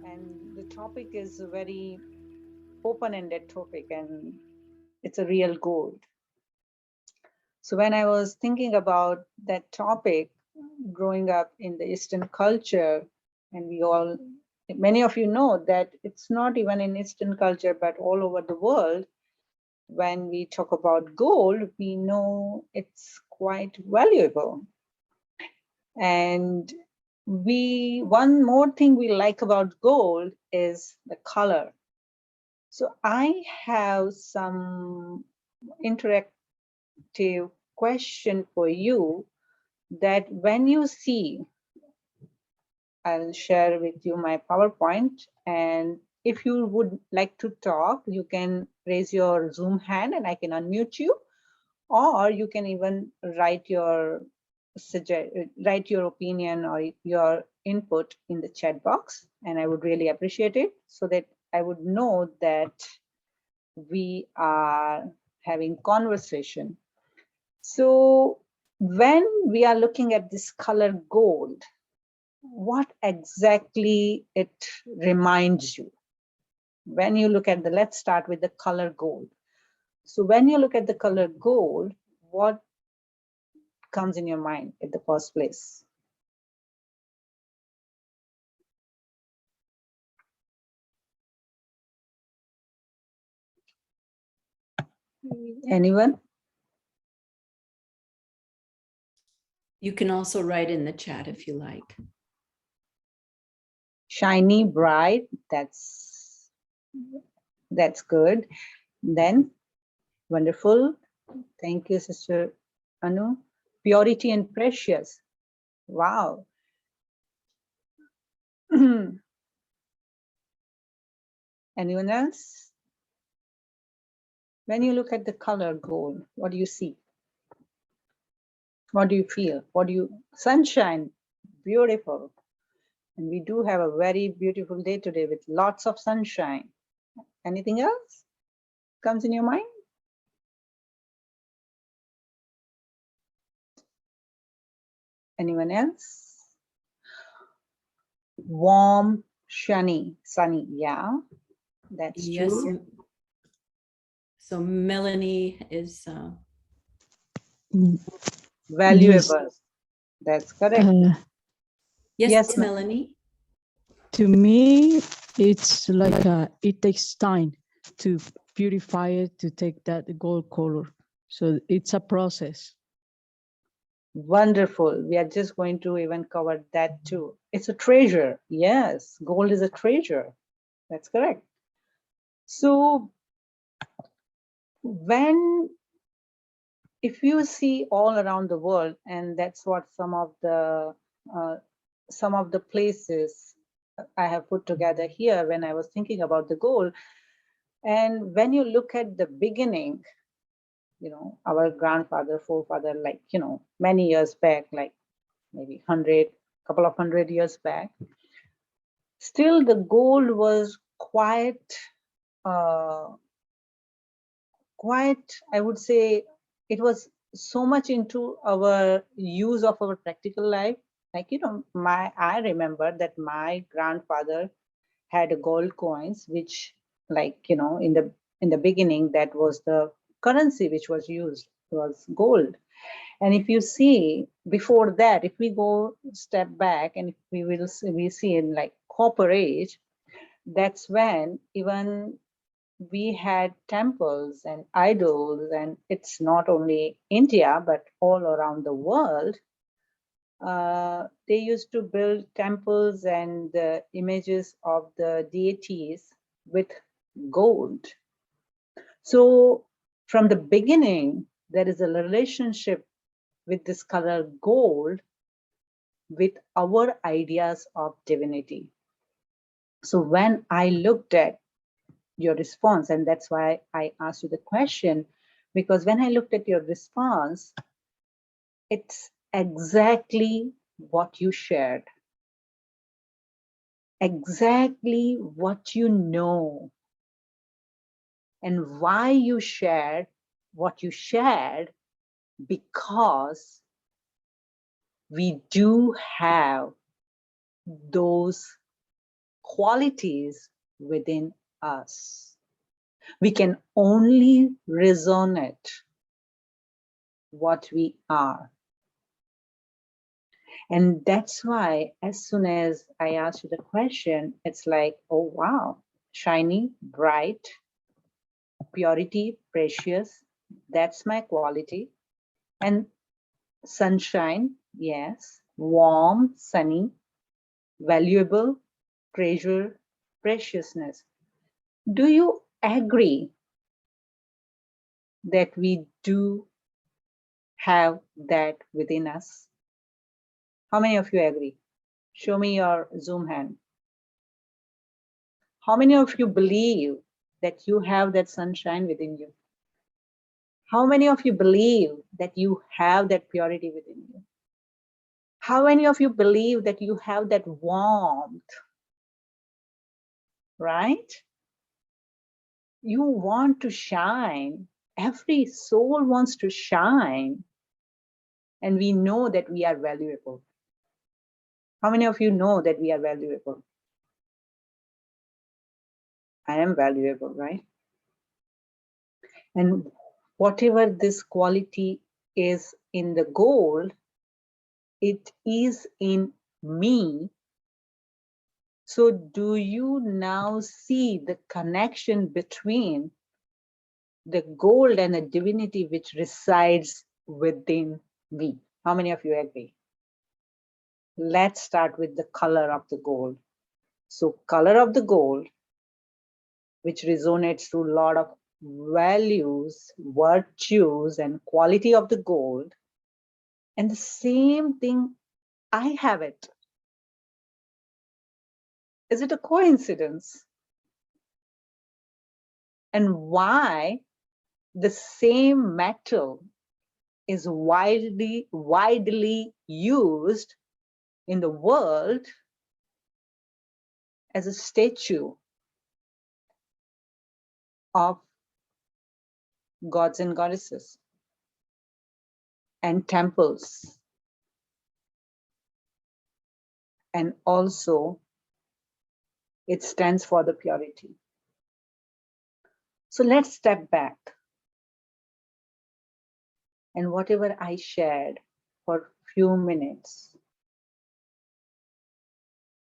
And the topic is a very open-ended topic, and it's a real gold. So when I was thinking about that topic, growing up in the Eastern culture, and many of you know that it's not even in Eastern culture, but all over the world, when we talk about gold, we know it's quite valuable. And one more thing we like about gold is the color. So I have some interactive question for you, that when you see, I'll share with you my PowerPoint, and if you would like to talk, you can raise your Zoom hand and I can unmute you, or you can even write your opinion or your input in the chat box, and I would really appreciate it, so that I would know that we are having conversation. So when we are looking at this color gold, what exactly it reminds you. When you look at the, let's start with the color gold. So when you look at the color gold, what comes in your mind in the first place? Anyone? You can also write in the chat if you like. Shiny, bright, that's good. Then, wonderful. Thank you, Sister Anu. Purity and precious. Wow. Anyone else? When you look at the color gold, what do you see? What do you feel? What do you, sunshine, beautiful. And we do have a very beautiful day today with lots of sunshine. Anything else comes in your mind? Anyone else? Warm, sunny, yeah, that's Yes. true. So Melanie is Valuable, that's correct. yes, Melanie. To me, it's like it takes time to purify it, to take that gold color. So it's a process. Wonderful. We are just going to even cover that too. It's a treasure. Yes, gold is a treasure. That's correct. So if you see all around the world, and that's what some of the places I have put together here when I was thinking about the gold. And when you look at the beginning, you know, our grandfather, forefather, like, you know, many years back, like maybe couple of hundred years back, still the gold was quite, I would say, it was so much into our use of our practical life. Like, you know, I remember that my grandfather had gold coins, which, like, you know, in the beginning, that was the currency which was used, was gold. And if you see before that, if we go step back, and if we see in like copper age, that's when even we had temples and idols, and it's not only India but all around the world. They used to build temples and the images of the deities with gold. So from the beginning, there is a relationship with this color gold with our ideas of divinity. So when I looked at your response, and that's why I asked you the question, because when I looked at your response, it's exactly what you shared, exactly what you know, and why you shared what you shared, because we do have those qualities within us. We can only resonate what we are. And that's why as soon as I asked you the question, it's like, oh, wow, shiny, bright, purity, precious, that's my quality. And sunshine, yes, warm, sunny, valuable, treasure, preciousness. Do you agree that we do have that within us? How many of you agree? Show me your Zoom hand. How many of you believe that you have that sunshine within you? How many of you believe that you have that purity within you? How many of you believe that you have that warmth, right? You want to shine. Every soul wants to shine. And we know that we are valuable. How many of you know that we are valuable? I am valuable, right? And whatever this quality is in the gold, it is in me. So do you now see the connection between the gold and the divinity which resides within me? How many of you agree? Let's start with the color of the gold. So color of the gold, which resonates to a lot of values, virtues, and quality of the gold. And the same thing, I have it. Is it a coincidence? And why the same metal is widely used in the world as a statue of gods and goddesses and temples, and also it stands for the purity. So let's step back, and whatever I shared for few minutes,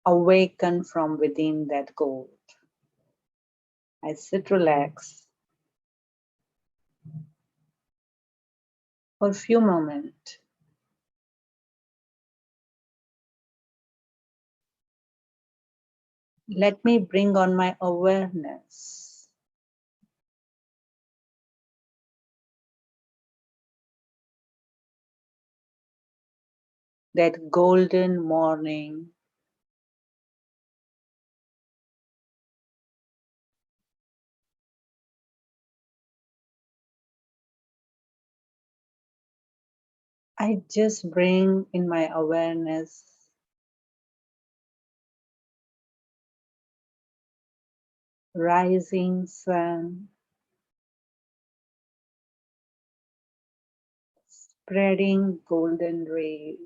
awaken from within that gold. I sit relax for a few moments. Let me bring on my awareness. That golden morning, I just bring in my awareness rising sun, spreading golden rays.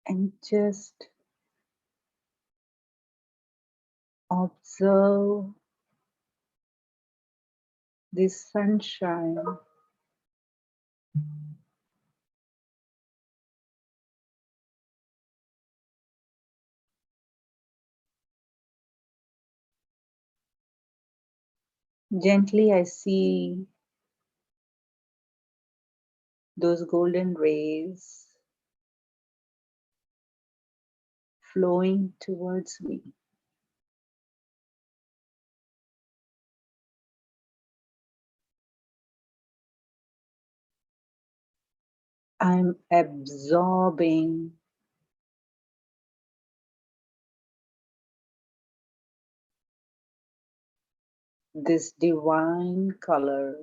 And just observe this sunshine gently. I see those golden rays flowing towards me. I'm absorbing this divine color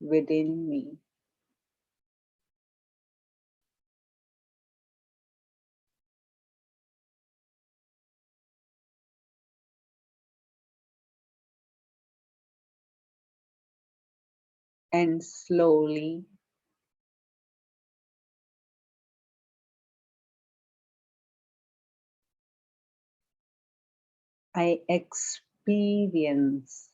within me. And slowly I experience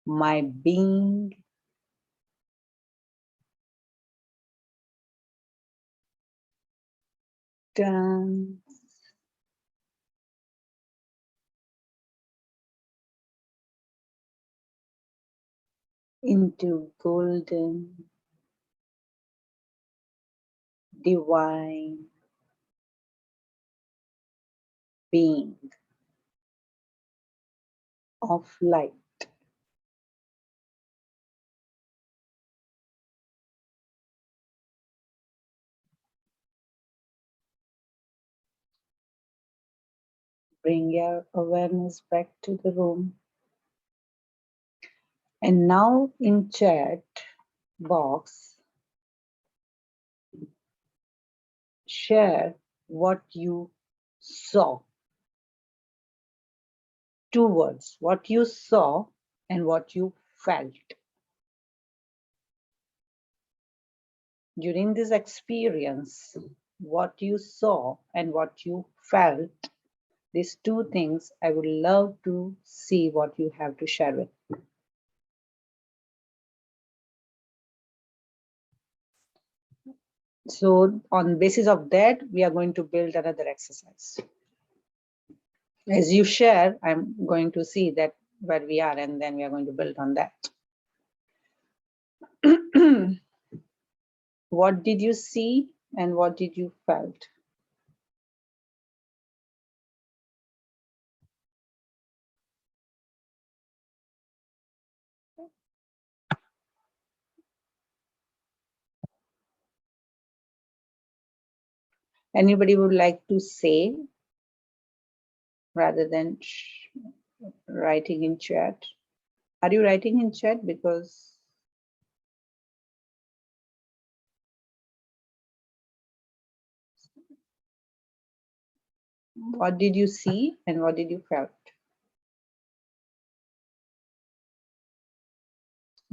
my being turn into golden, divine being of light. Bring your awareness back to the room. And now in chat box, share what you saw. 2 words, what you saw and what you felt. During this experience, what you saw and what you felt, these 2 things, I would love to see what you have to share with. So on basis of that, we are going to build another exercise. As you share, I'm going to see that where we are, and then we are going to build on that. What did you see and what did you felt? Anybody would like to say rather than writing in chat? Are you writing in chat? Because what did you see and what did you felt?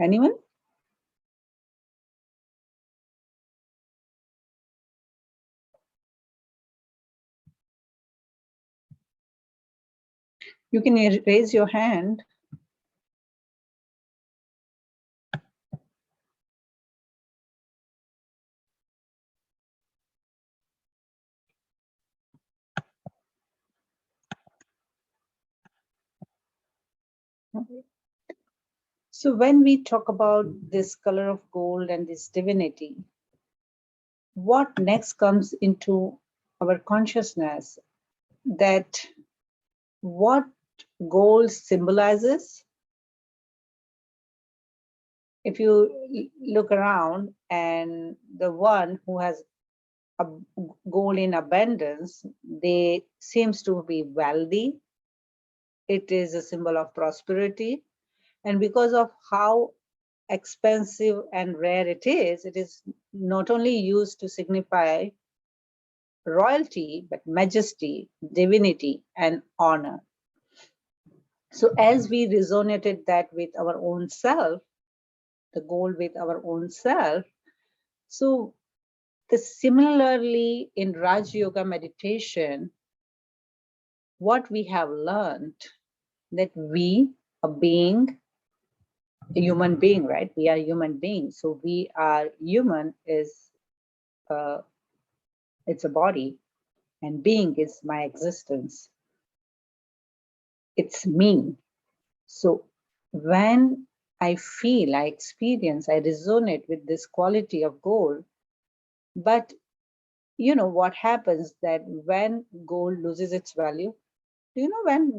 Anyone? You can raise your hand. So when we talk about this color of gold and this divinity, what next comes into our consciousness, that what gold symbolizes? If you look around, and the one who has a gold in abundance, they seems to be wealthy. It is a symbol of prosperity. And because of how expensive and rare it is not only used to signify royalty, but majesty, divinity, and honor. So as we resonated that with our own self, the goal with our own self, so similarly in Raj Yoga meditation, what we have learned, that we, a being, a human being, right? We are human beings. So we are human is, it's a body, and being is my existence. It's me. So when I feel, I experience, I resonate with this quality of gold, but you know what happens, that when gold loses its value, do you know when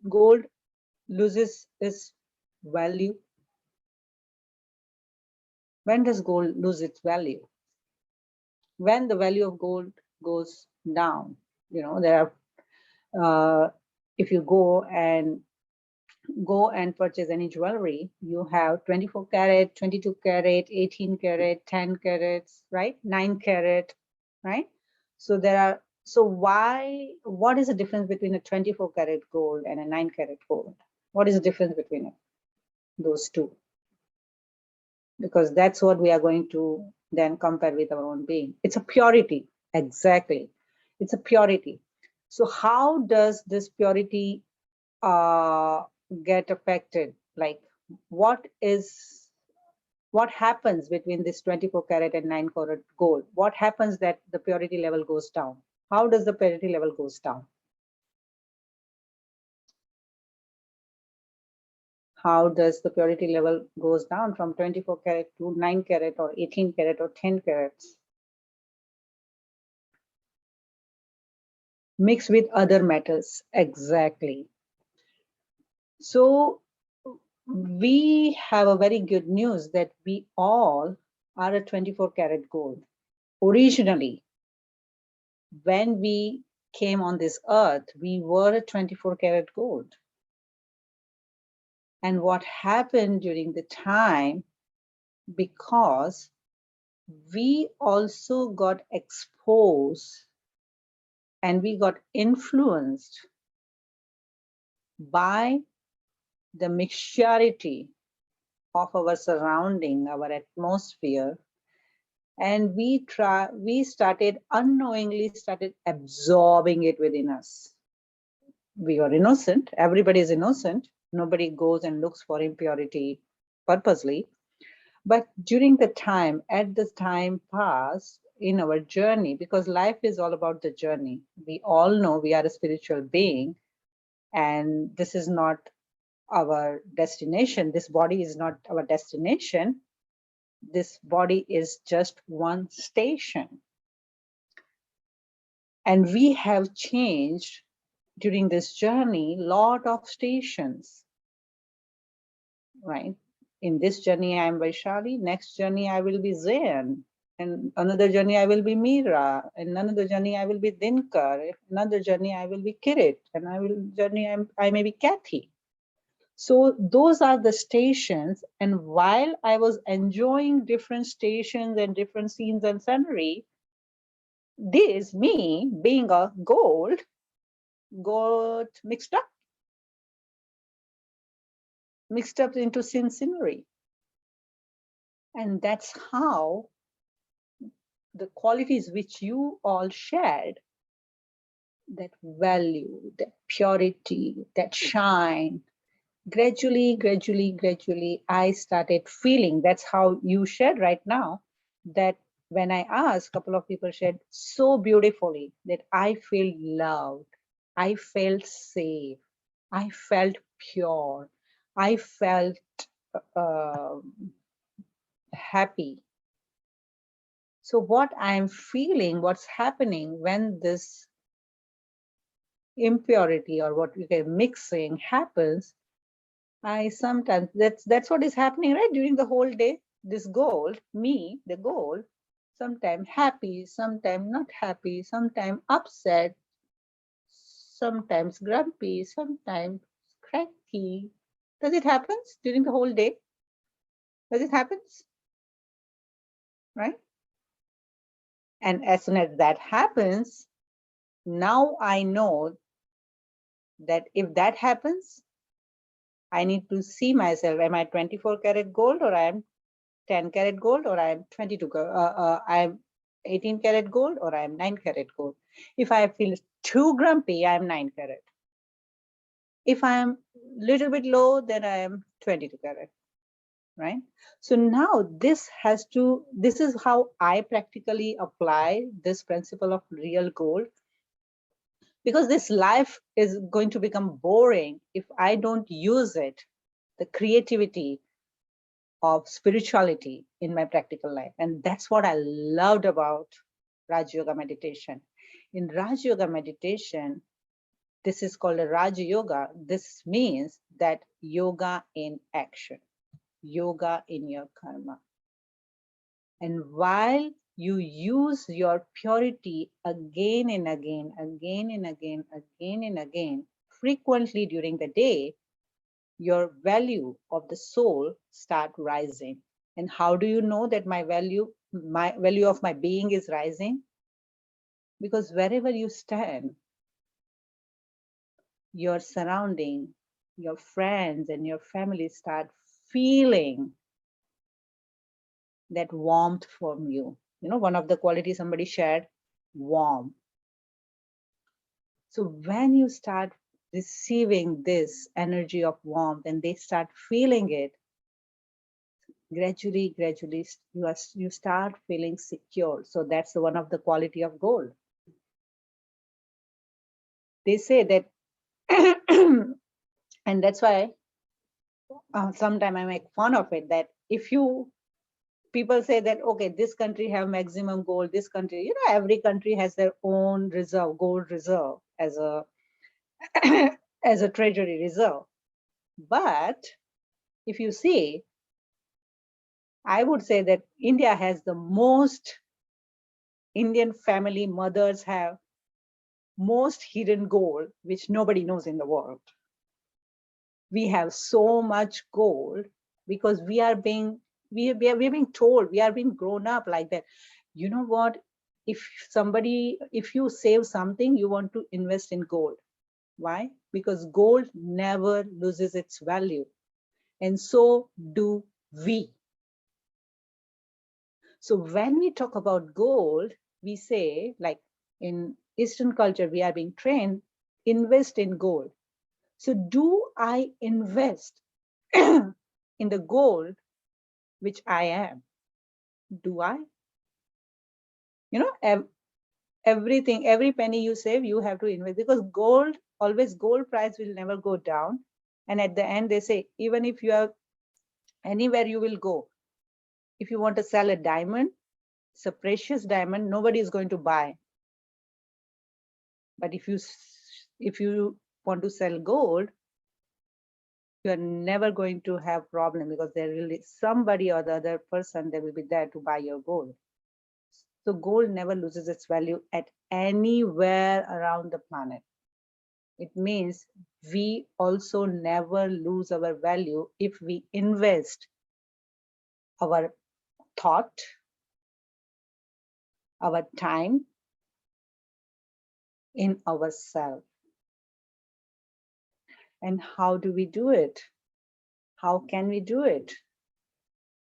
gold loses its value? When does gold lose its value? When the value of gold goes down. You know, there are, if you go and purchase any jewelry, you have 24 karat, 22 karat, 18 karat, 10 carats, right? 9 carat, right? So there are, so what is the difference between a 24 karat gold and a 9 carat gold? What is the difference between it, those two? Because that's what we are going to then compare with our own being. It's a purity, exactly. It's a purity. So how does this purity get affected? Like what happens between this 24 karat and 9 carat gold? What happens that the purity level goes down? How does the purity level goes down? How does the purity level goes down from 24 karat to 9 carat or 18 carat or 10 carats? Mixed with other metals, exactly. So we have a very good news that we all are a 24 karat gold. Originally, when we came on this earth, we were a 24 karat gold. And what happened during the time, because we also got exposed and we got influenced by the mixturity of our surrounding, our atmosphere, and we started unknowingly started absorbing it within us. We are innocent, everybody is innocent, nobody goes and looks for impurity purposely. But during the time, at the time passed in our journey, because life is all about the journey. We all know we are a spiritual being, and this is not our destination. This body is not our destination. This body is just one station. And we have changed during this journey, lot of stations, right? In this journey, I am Vaishali. Next journey, I will be Zain. And another journey, I will be Meera. And another journey, I will be Dinkar. Another journey, I will be Kirit. And I may be Kathy. So those are the stations. And while I was enjoying different stations and different scenes and scenery, this, me being a gold, got mixed up into scenery. And that's how the qualities which you all shared, that value, that purity, that shine, gradually, I started feeling, that's how you shared right now, that when I asked, a couple of people shared so beautifully that I feel loved, I felt safe, I felt pure, I felt uh, happy. So what I'm feeling, what's happening when this impurity or what we say mixing happens, I sometimes, that's what is happening, right? During the whole day, this gold, me, the gold, sometimes happy, sometimes not happy, sometimes upset, sometimes grumpy, sometimes cranky. Does it happen during the whole day? Does it happen? Right? And as soon as that happens, now I know that if that happens, I need to see myself. Am I 24 karat gold, or I am 10 karat gold, or I am 22, I am 18 karat gold, or I am 9 karat gold? If I feel too grumpy, I am 9 karat. If I am little bit low, then I am 22 karat, right? So now this is how I practically apply this principle of real gold, because this life is going to become boring if I don't use it, the creativity of spirituality in my practical life. And that's what I loved about Raj Yoga meditation. In Raj Yoga meditation, this is called a Raj Yoga. This means that yoga in action, yoga in your karma. And while you use your purity again and again, frequently during the day, your value of the soul start rising. And how do you know that my value of my being is rising? Because wherever you stand, your surrounding, your friends and your family start feeling that warmth from you. You know, one of the qualities somebody shared, warm. So when you start receiving this energy of warmth and they start feeling it, gradually you start feeling secure. So that's one of the quality of gold. They say that and that's why sometimes I make fun of it, that if you people say that, okay, this country have maximum gold, this country, you know, every country has their own reserve, gold reserve as a as a treasury reserve. But if you see, I would say that India has the most, Indian family mothers have most hidden gold, which nobody knows in the world. We have so much gold because we are being we are being told, we are being grown up like that. You know what? If you save something, you want to invest in gold. Why? Because gold never loses its value. And so do we. So when we talk about gold, we say, like in Eastern culture, we are being trained, invest in gold. So do I invest in the gold which I am? Do I? You know, everything, every penny you save, you have to invest, because gold price will never go down. And at the end, they say, even if you are anywhere you will go, if you want to sell a diamond, it's a precious diamond, nobody is going to buy. But if you want to sell gold, you are never going to have problem, because there will be somebody or the other person that will be there to buy your gold. So gold never loses its value at anywhere around the planet. It means we also never lose our value if we invest our thought, our time in ourselves. And how do we do it? How can we do it?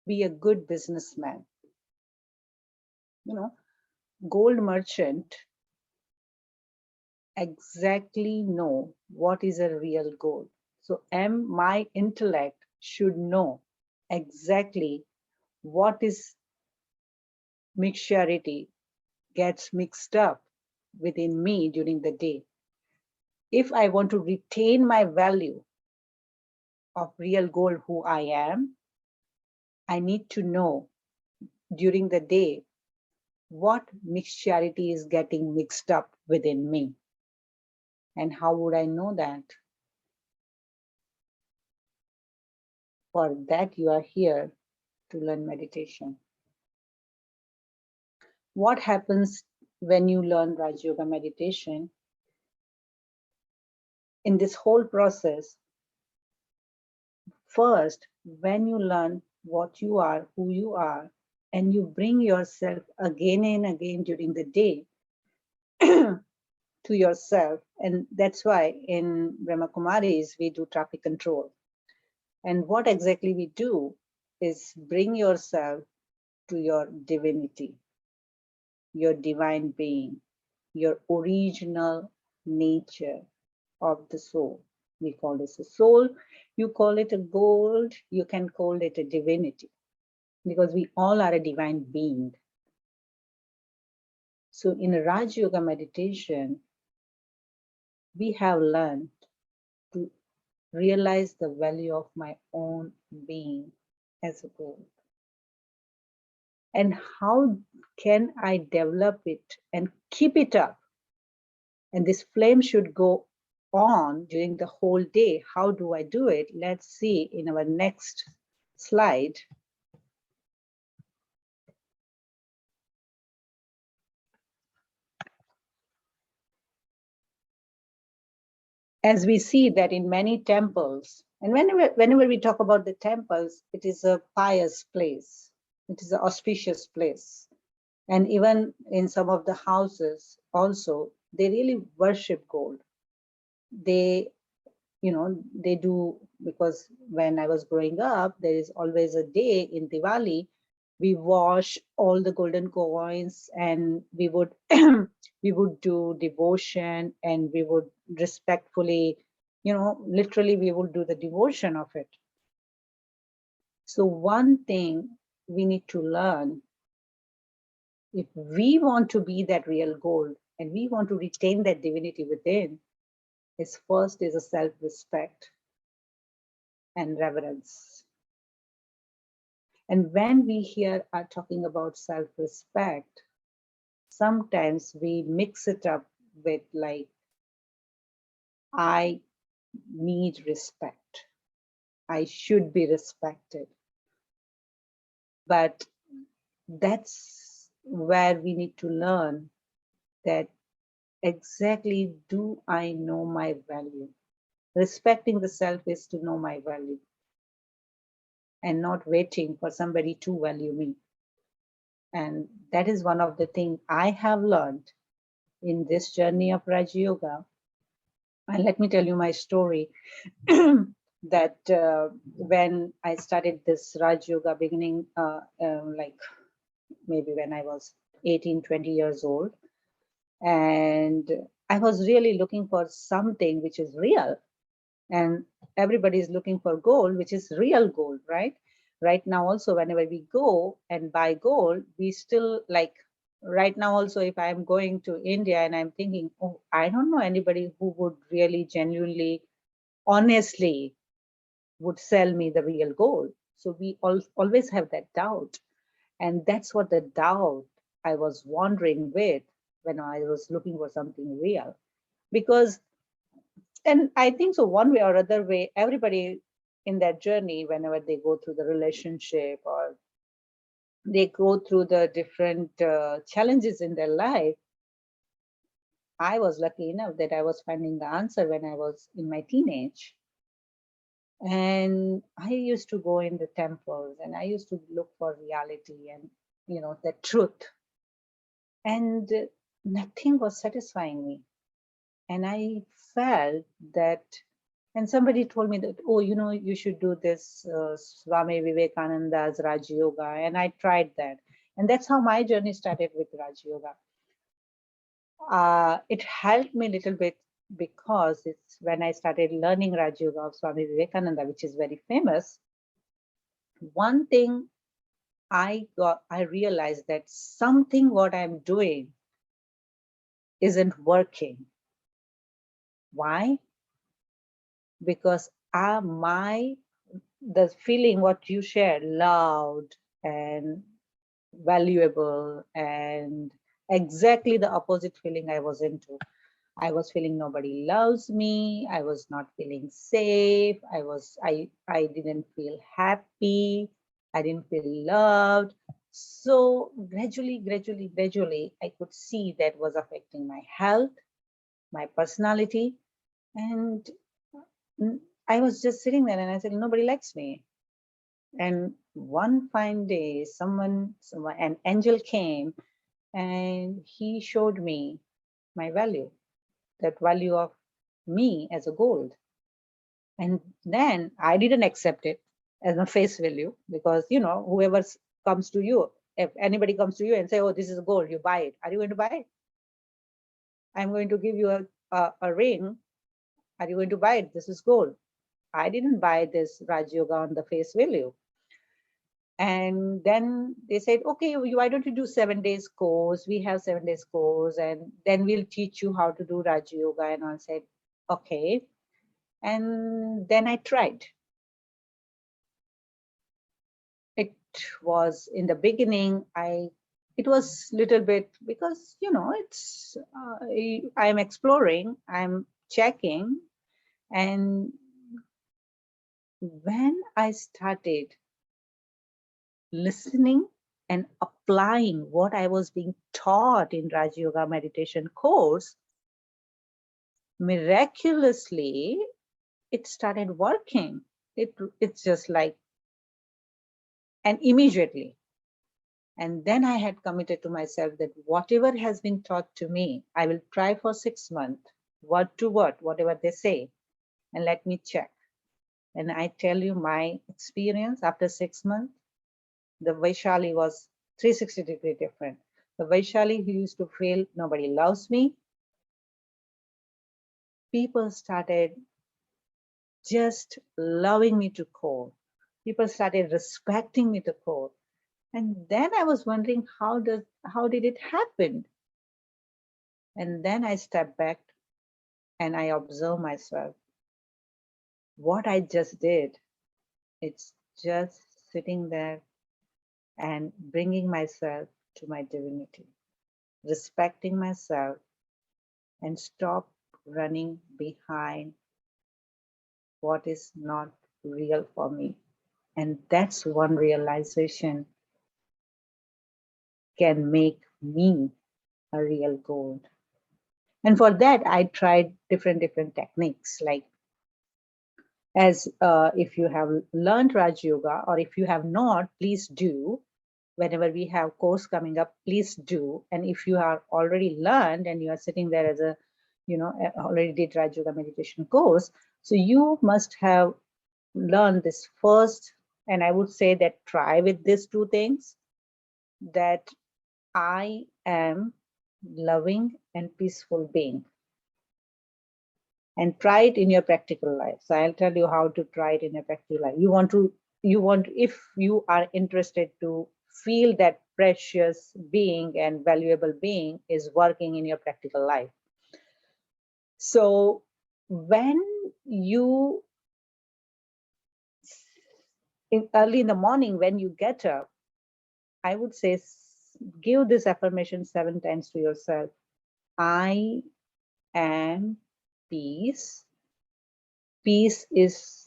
Be a good businessman. You know, gold merchant exactly know what is a real gold. So my intellect should know exactly what is mixturity gets mixed up within me during the day. If I want to retain my value of real gold, who I am, I need to know during the day what mixturity is getting mixed up within me. And how would I know that? For that, you are here to learn meditation. What happens when you learn Raj Yoga meditation? In this whole process, first, when you learn what you are, who you are, and you bring yourself again and again during the day to yourself, and that's why in Brahma Kumaris we do traffic control. And what exactly we do is bring yourself to your divinity, your divine being, your original nature of the soul. We call this a soul. You call it a gold. You can call it a divinity, because we all are a divine being. So in a Raj Yoga meditation, we have learned to realize the value of my own being as a gold. And how can I develop it and keep it up? And this flame should go on during the whole day. How do I do it? Let's see in our next slide. As we see that in many temples, and whenever we talk about the temples, it is a pious place. It is an auspicious place. And even in some of the houses also, they really worship gold. They, they do, because when I was growing up, there is always a day in Diwali, we wash all the golden coins, and we would we would do devotion, and we would respectfully, literally we would do the devotion of it. So one thing we need to learn, if we want to be that real gold and we want to retain that divinity within, is first is a self-respect and reverence. And when we here are talking about self-respect, sometimes we mix it up with like, I need respect. I should be respected. But that's where we need to learn that exactly, do I know my value? Respecting the self is to know my value. and not waiting for somebody to value me. And that is one of the things I have learned in this journey of Raj Yoga. And let me tell you my story that when I started this Raj Yoga beginning, like maybe when I was 18, 20 years old, and I was really looking for something which is real. And everybody is looking for gold, which is real gold, right? Right now also, whenever we go and buy gold, we still like, right now also, if I'm going to India and I'm thinking, oh, I don't know anybody who would really genuinely, honestly would sell me the real gold. So we always have that doubt. And that's what the doubt I was wandering with when I was looking for something real. Because, and I think so, one way or other way, everybody in that journey, whenever they go through the relationship or they go through the different challenges in their life, I was lucky enough that I was finding the answer when I was in my teenage. And I used to go in the temples and I used to look for reality and, the truth. And nothing was satisfying me. And I felt that, and somebody told me that, oh, you should do this Swami Vivekananda's Raj Yoga. And I tried that. And that's how my journey started with Raj Yoga. It helped me a little bit because it's when I started learning Raj Yoga of Swami Vivekananda, which is very famous. One thing I realized that something what I'm doing isn't working. Why? Because the feeling what you shared, loud and valuable, and exactly the opposite feeling I was into. I was feeling nobody loves me. I was not feeling safe. I didn't feel happy. I didn't feel loved. So gradually, I could see that was affecting my health, my personality. And I was just sitting there and I said, nobody likes me. And one fine day, an angel came and he showed me my value, that value of me as a gold. And then I didn't accept it as a face value because, whoever comes to you, if anybody comes to you and say, oh, this is gold, you buy it. Are you going to buy it? I'm going to give you a ring. Are you going to buy it? This is gold. I didn't buy this Raj Yoga on the face value. And then they said, okay, why don't you do 7 days course? We have 7 days course, and then we'll teach you how to do Raj Yoga. And I said, okay. And then I tried. It was in the beginning, it was little bit because, it's, I'm exploring, I'm checking. And when I started listening and applying what I was being taught in Raj Yoga meditation course, miraculously, it started working. It's just like, and immediately. And then I had committed to myself that whatever has been taught to me, I will try for 6 months, word to word, whatever they say, and let me check. And I tell you my experience after 6 months, the Vaishali was 360-degree different. The Vaishali who used to feel nobody loves me, people started just loving me to core. People started respecting me to core. And then I was wondering, how did it happen? And then I stepped back and I observed myself. What I just did, it's just sitting there and bringing myself to my divinity, respecting myself, and stop running behind what is not real for me. And that's one realization can make me a real gold. And for that, I tried different techniques. Like As if you have learned Raj Yoga, or if you have not, please do. Whenever we have course coming up, please do. And if you are already learned and you are sitting there as a, already did Raj Yoga meditation course, so you must have learned this first. And I would say that try with these two things, that I am loving and peaceful being. And try it in your practical life. So I'll tell you how to try it in your practical life. If you are interested to feel that precious being and valuable being is working in your practical life. So when you, early in the morning, when you get up, I would say, give this affirmation 7 times to yourself. I am peace. Peace is,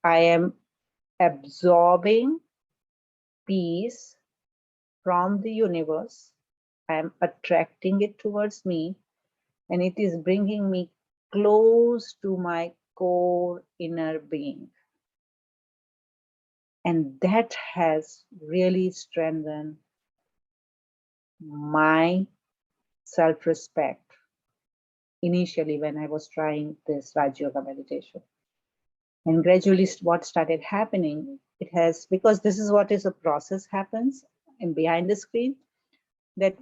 I am absorbing peace from the universe. I am attracting it towards me, and it is bringing me close to my core inner being. And that has really strengthened my self-respect initially when I was trying this Raj Yoga meditation. And gradually what started happening, it has, because this is what is a process happens and behind the screen, that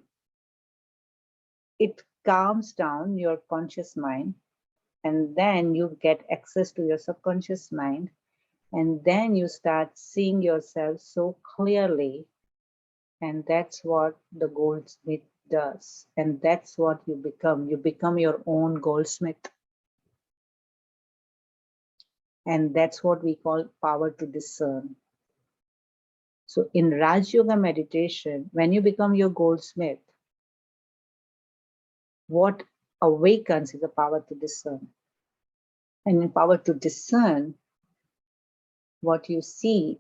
it calms down your conscious mind, and then you get access to your subconscious mind, and then you start seeing yourself so clearly. And that's what the goldsmith does, and that's what you become your own goldsmith. And that's what we call power to discern. So in Raj Yoga meditation, when you become your goldsmith, what awakens is the power to discern. And in power to discern, what you see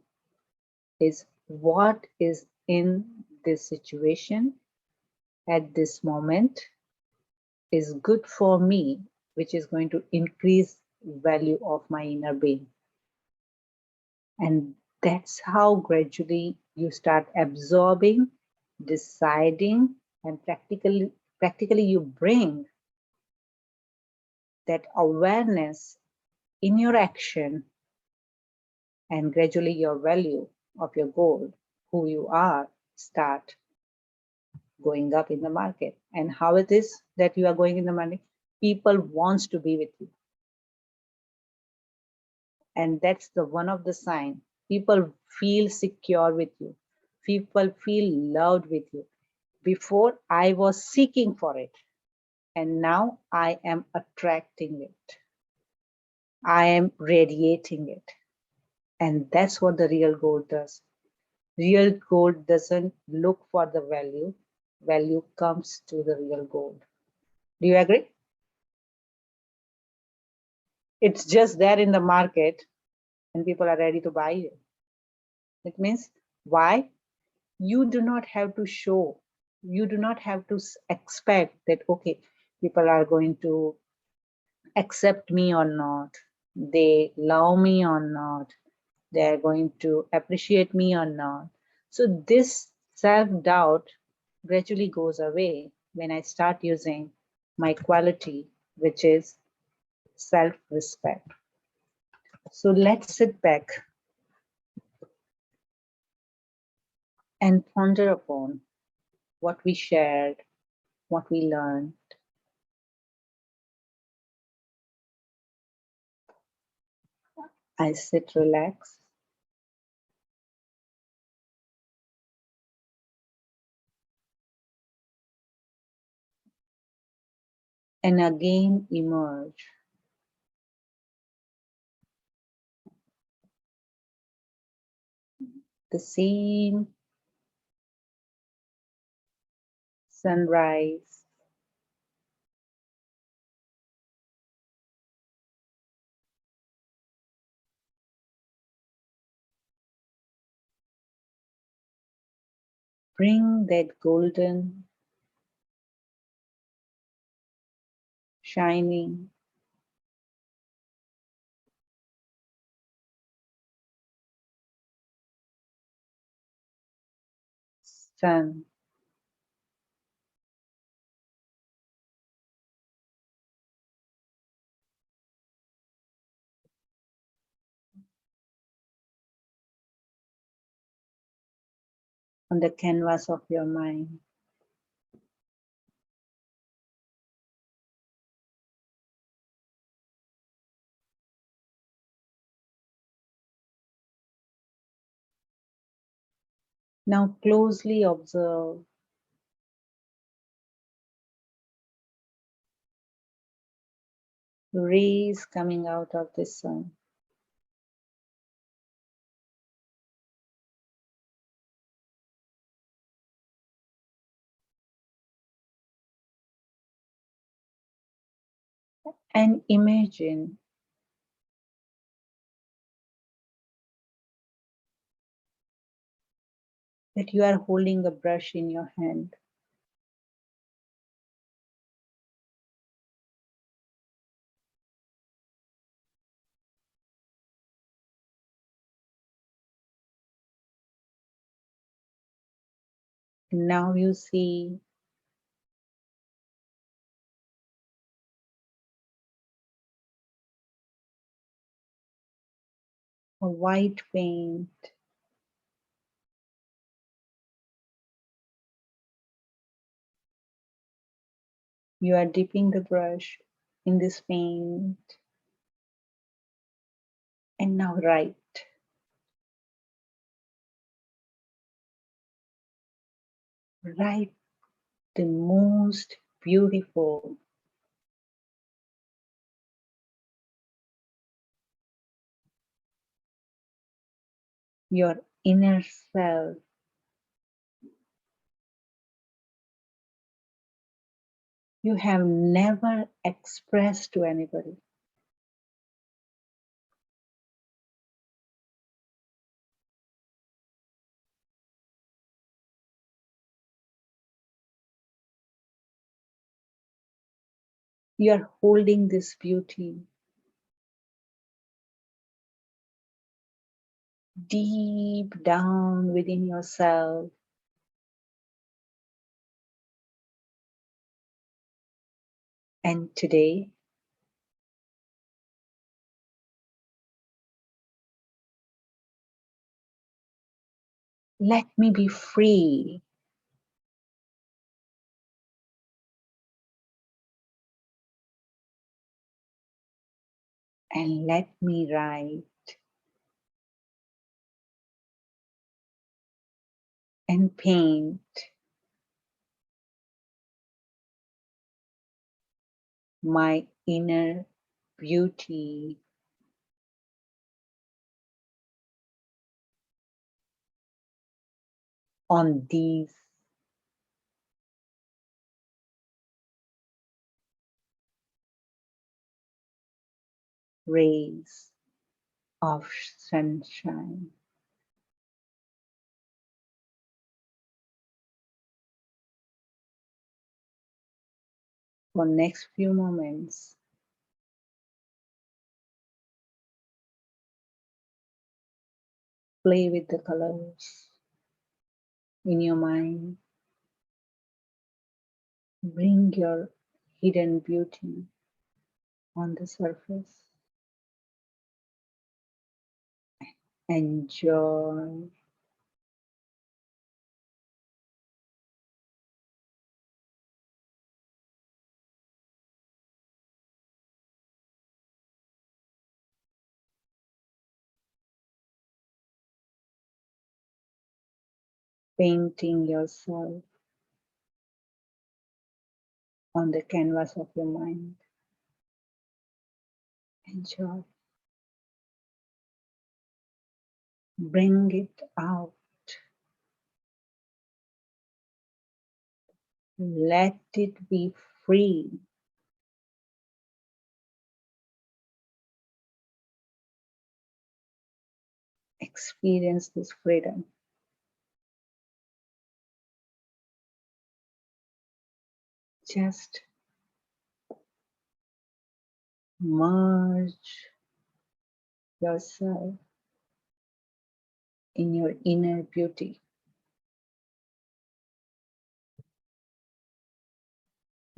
is what is in this situation at this moment is good for me, which is going to increase value of my inner being. And that's how gradually you start absorbing, deciding, and practically you bring that awareness in your action, and gradually your value of your goal, who you are, start going up in the market. And how it is that you are going in the market? People wants to be with you. And that's the one of the sign. People feel secure with you. People feel loved with you. Before I was seeking for it, and now I am attracting it. I am radiating it. And that's what the real gold does. Real gold doesn't look for the value. Value comes to the real gold. Do you agree? It's just there in the market and people are ready to buy it. It means why? You do not have to show. You do not have to expect that, okay, people are going to accept me or not. They love me or not. They are going to appreciate me or not. So this self-doubt gradually goes away when I start using my quality, which is self-respect. So let's sit back and ponder upon what we shared, what we learned. I sit relaxed. And again emerge. The same sunrise, bring that golden, shining sun. On the canvas of your mind. Now closely observe rays coming out of the sun. And imagine that you are holding a brush in your hand. And now you see a white paint. You are dipping the brush in this paint. And now write. Write the most beautiful, your inner self. You have never expressed to anybody. You are holding this beauty deep down within yourself. And today, let me be free. And let me write and paint my inner beauty on these rays of sunshine. For next few moments, play with the colors in your mind. Bring your hidden beauty on the surface. Enjoy. Painting yourself on the canvas of your mind. Enjoy. Bring it out. Let it be free. Experience this freedom. Just merge yourself in your inner beauty.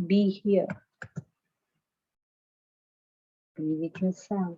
Be here. Be with yourself.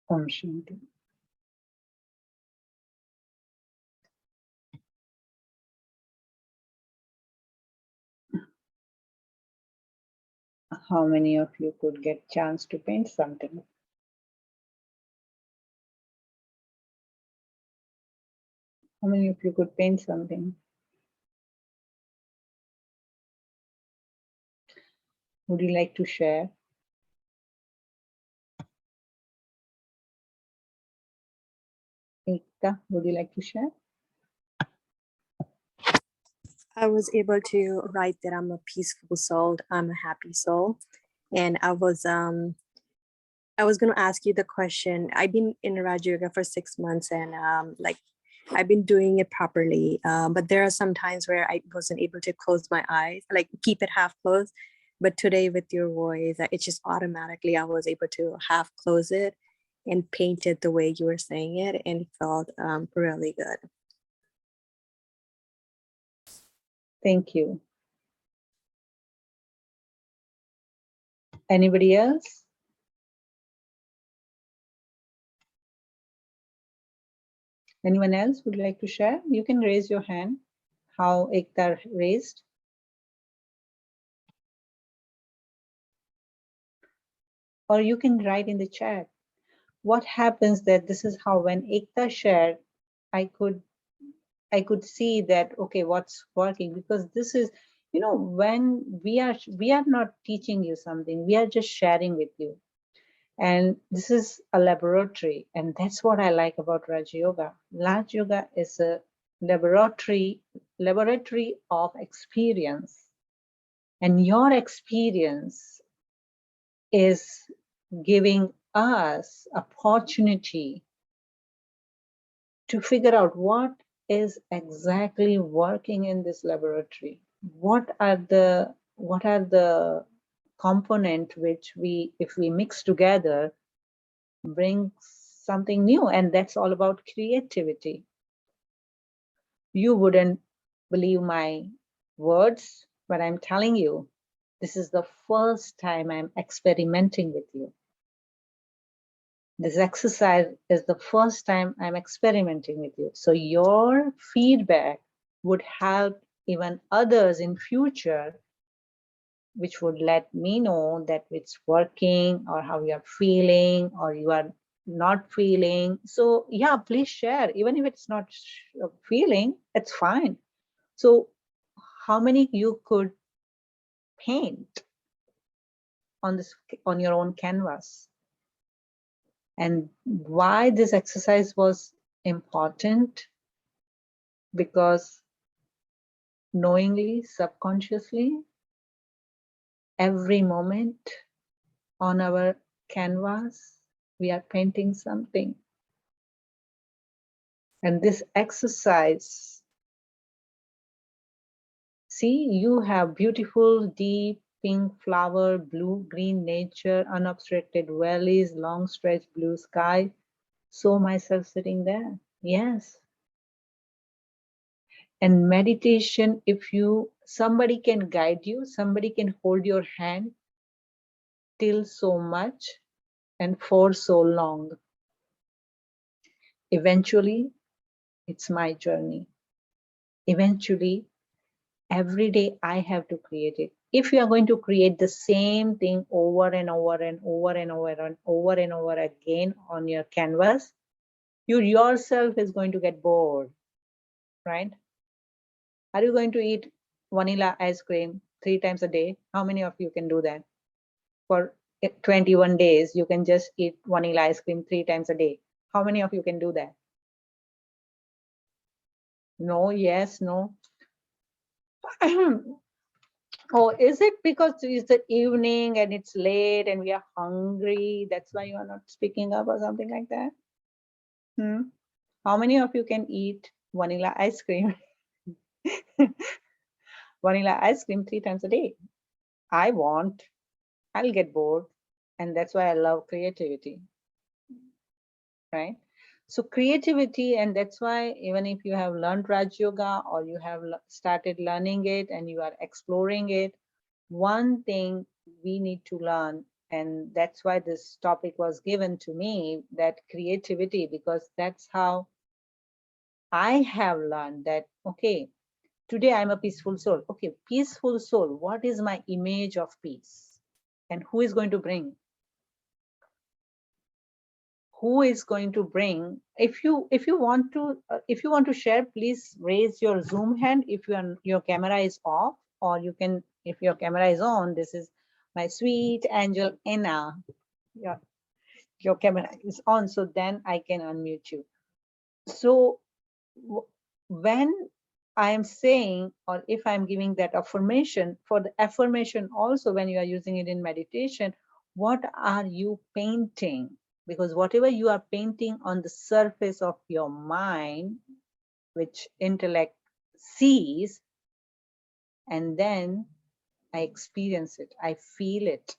Om Shanti. How many of you could get chance to paint something? How many of you could paint something? Would you like to share? Ekta, would you like to share? I was able to write that I'm a peaceful soul, I'm a happy soul. And I was going to ask you the question. I've been in Raja Yoga for 6 months, and like I've been doing it properly. But there are some times where I wasn't able to close my eyes, like keep it half closed. But today with your voice, it just automatically, I was able to half close it and paint it the way you were saying it. And it felt really good. Thank you. Anybody else? Anyone else would like to share? You can raise your hand. How Ekta raised. Or you can write in the chat. What happens that this is how when Ekta shared, I could see that, okay, what's working, because this is, you know, when we are not teaching you something, we are just sharing with you. And this is a laboratory, and that's what I like about Raj Yoga. Raj Yoga is a laboratory of experience, and your experience is giving us opportunity to figure out what is exactly working in this laboratory. What are the component which if we mix together, brings something new, and that's all about creativity. You wouldn't believe my words, but I'm telling you, this is the first time I'm experimenting with you. This exercise is the first time I'm experimenting with you. So your feedback would help even others in future which would let me know that it's working or how you are feeling or you are not feeling. So yeah, please share. Even if it's not feeling, it's fine. So how many you could paint on this, on your own canvas? And why this exercise was important? Because knowingly, subconsciously, every moment on our canvas, we are painting something. And this exercise, see, you have beautiful, deep pink flower, blue, green nature, unobstructed valleys, long stretched blue sky. Saw myself sitting there. Yes. And meditation, if somebody can guide you, somebody can hold your hand till so much and for so long. Eventually, it's my journey. Eventually, every day I have to create it. If you are going to create the same thing over and over and over and over and over and over again on your canvas, you yourself is going to get bored, right? Are you going to eat vanilla ice cream 3 times a day? How many of you can do that? For 21 days, you can just eat vanilla ice cream 3 times a day. How many of you can do that? No, yes, no. Oh, is it because it's the evening and it's late and we are hungry? That's why you are not speaking up or something like that? How many of you can eat vanilla ice cream? Vanilla ice cream 3 times a day. I won't. I'll get bored. And that's why I love creativity, right? So creativity, and that's why even if you have learned Raj Yoga or you have started learning it and you are exploring it, one thing we need to learn, and that's why this topic was given to me, that creativity, because that's how I have learned that, okay, today I'm a peaceful soul. Okay, peaceful soul, what is my image of peace? And who is going to bring? Who is going to bring? If you want to share, please raise your Zoom hand if your camera is off, or you can, if your camera is on. This is my sweet angel Anna. Your camera is on, so then I can unmute you. So when I am saying, or if I'm giving that affirmation, for the affirmation also, when you are using it in meditation, what are you painting? Because whatever you are painting on the surface of your mind, which intellect sees, and then I experience it, I feel it.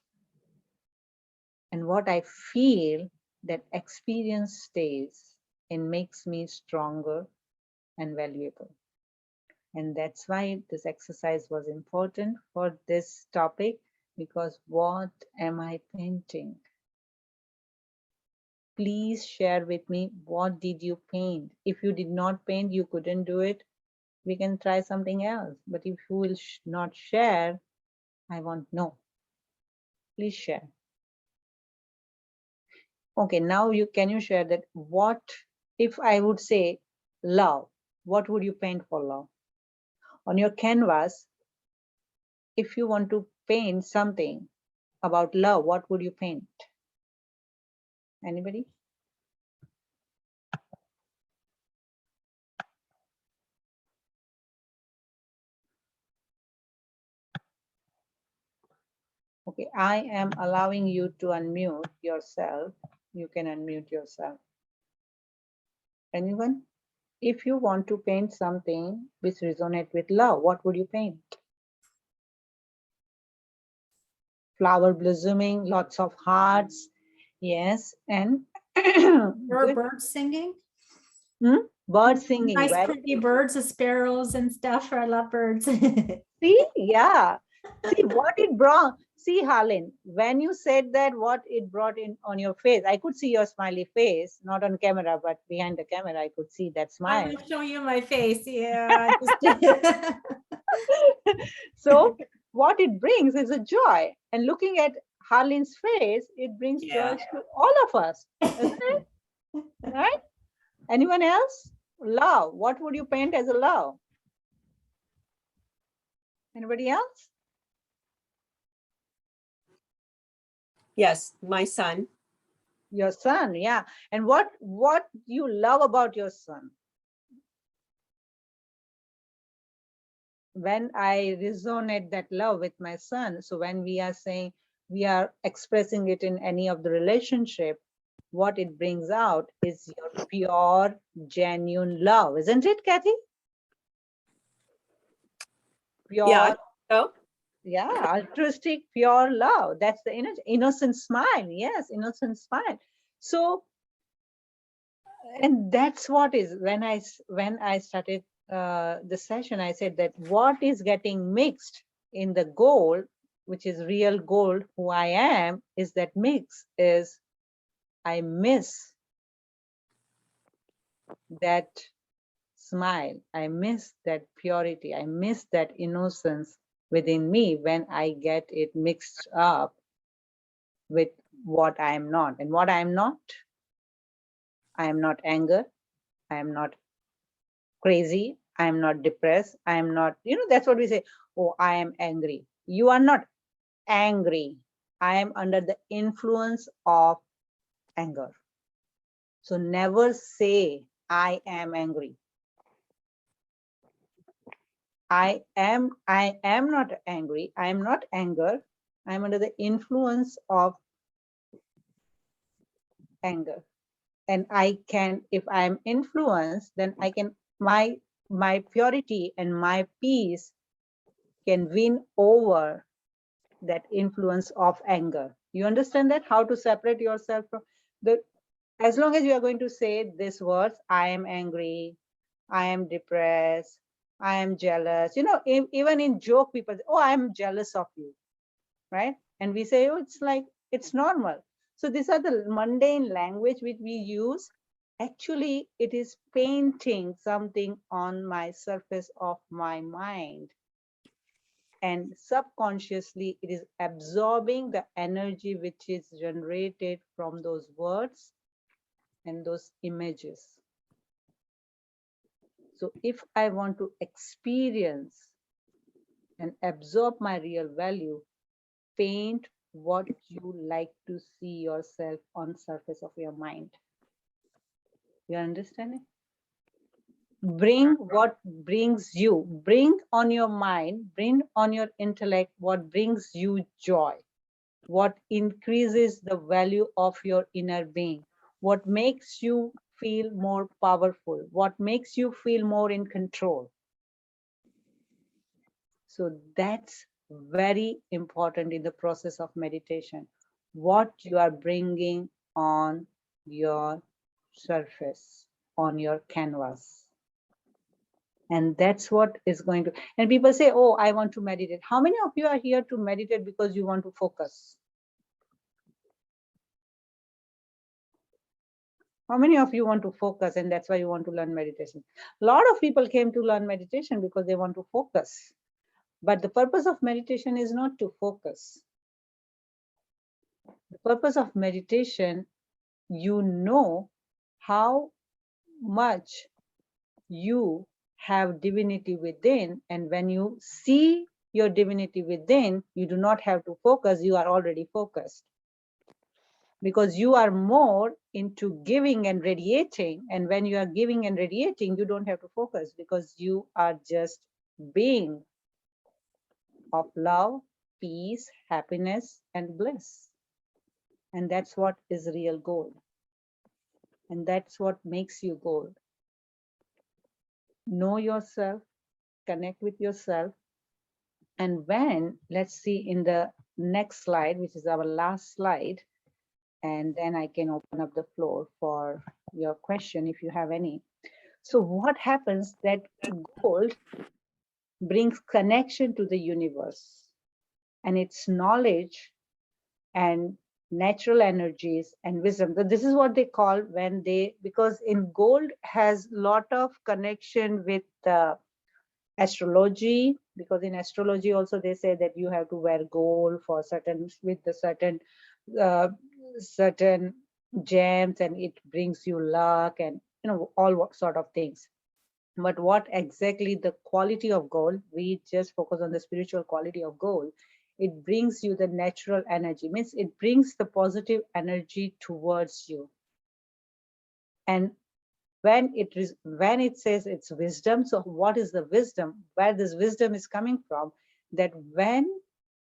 And what I feel, that experience stays and makes me stronger and valuable. And that's why this exercise was important for this topic, because what am I painting? Please share with me, what did you paint? If you did not paint, you couldn't do it, we can try something else. But if you will not share, I want to know. Please share. Okay, now can you share that, what if I would say love, what would you paint for love? On your canvas, if you want to paint something about love, what would you paint? Anybody? Okay, I am allowing you to unmute yourself. You can unmute yourself. Anyone? If you want to paint something which resonates with love, what would you paint? Flower blossoming, lots of hearts. Yes, and Or birds singing. birds singing. Nice, Very pretty birds, the sparrows and stuff. I love birds. See, yeah. See what it brought. See, Harlan, when you said that, what it brought in on your face, I could see your smiley face, not on camera, but behind the camera, I could see that I smile. will show you my face. Yeah. So what it brings is a joy. And looking at Harlene's face, it brings joy Yeah. to all of us, isn't it? Right? Anyone else? Love. What would you paint as a love? Anybody else? Yes, my son. Your son, yeah. And what you love about your son? When I resonate that love with my son, so when we are saying, we are expressing it in any of the relationship, what it brings out is your pure, genuine love, isn't it, Kathy? Yeah. Pure, So yeah, altruistic, pure love. That's the innocent smile. Yes, innocent smile. So, and that's what is when I started the session, I said that what is getting mixed in the gold, which is real gold, who I am, is that mix is I miss that smile. I miss that purity. I miss that innocence within me when I get it mixed up with what I am not. And what I am not anger. I am not crazy. I am not depressed. I am not, that's what we say. Oh, I am angry. You are not angry. I am under the influence of anger. So never say, I am angry. I am not angry. I am not anger. I am under the influence of anger. And I can, if I am influenced, then I can, my purity and my peace can win over that influence of anger. You understand that? How to separate yourself from the, as long as you are going to say these words, I am angry, I am depressed, I am jealous. Even in joke, people say, oh, I'm jealous of you, right? And we say, oh, it's like, it's normal. So these are the mundane language which we use. Actually, it is painting something on my surface of my mind. And subconsciously, it is absorbing the energy which is generated from those words and those images. So if I want to experience and absorb my real value, paint what you like to see yourself on surface of your mind. You understand it? Bring what brings you, bring on your mind, bring on your intellect what brings you joy, what increases the value of your inner being, what makes you feel more powerful, what makes you feel more in control. So that's very important in the process of meditation, what you are bringing on your surface, on your canvas. And that's what is going to, and people say, oh, I want to meditate. How many of you are here to meditate because you want to focus? How many of you want to focus and that's why you want to learn meditation? A lot of people came to learn meditation because they want to focus. But the purpose of meditation is not to focus. The purpose of meditation, you know how much you have divinity within, and when you see your divinity within, you do not have to focus, you are already focused. Because you are more into giving and radiating, and when you are giving and radiating, you don't have to focus because you are just being of love, peace, happiness, and bliss. And that's what is real gold. And that's what makes you gold. Know yourself, connect with yourself. And when, let's see in the next slide, which is our last slide, and then I can open up the floor for your question if you have any. So what happens that gold brings connection to the universe and its knowledge and natural energies and wisdom. So this is what they call when they, because in gold has lot of connection with astrology, because in astrology also they say that you have to wear gold for certain, with the uh, certain gems, and it brings you luck, and all sort of things. But what exactly the quality of gold, we just focus on the spiritual quality of gold. It brings you the natural energy, means it brings the positive energy towards you. And when it says it's wisdom, so what is the wisdom, where this wisdom is coming from? That when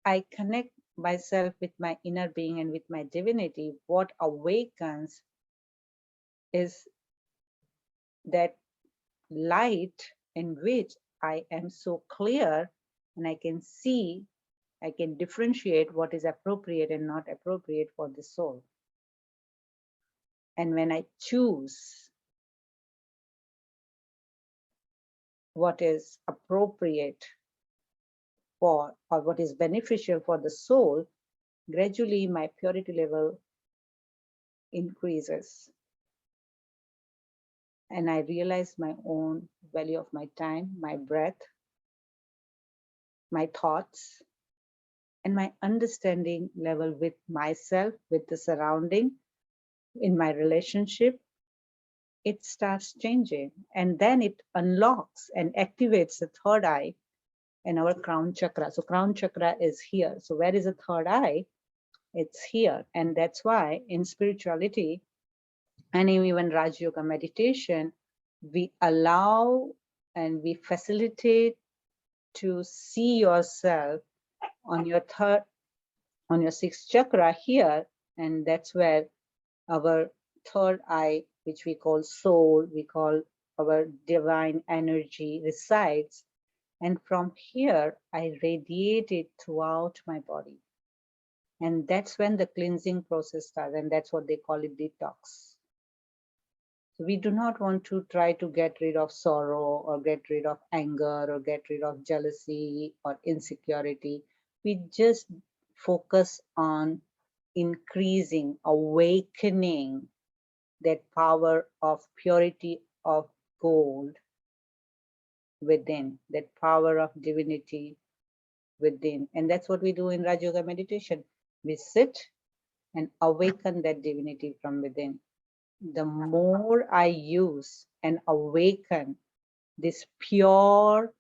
I connect myself with my inner being and with my divinity, what awakens is that light in which I am so clear, and I can see, I can differentiate what is appropriate and not appropriate for the soul. And when I choose what is appropriate for, or what is beneficial for the soul, gradually my purity level increases. And I realize my own value of my time, my breath, my thoughts, and my understanding level with myself, with the surrounding, in my relationship. It starts changing, and then it unlocks and activates the third eye and our crown chakra. So crown chakra is here. So where is the third eye? It's here. And that's why in spirituality and even Raj Yoga meditation, we allow and we facilitate to see yourself on your sixth chakra here. And that's where our third eye, which we call soul, we call our divine energy, resides. And from here, I radiate it throughout my body. And that's when the cleansing process starts. And that's what they call it, detox. So we do not want to try to get rid of sorrow or get rid of anger or get rid of jealousy or insecurity. We just focus on increasing, awakening that power of purity of gold within, that power of divinity within. And that's what we do in Raj Yoga meditation. We sit and awaken that divinity from within. The more I use and awaken this pure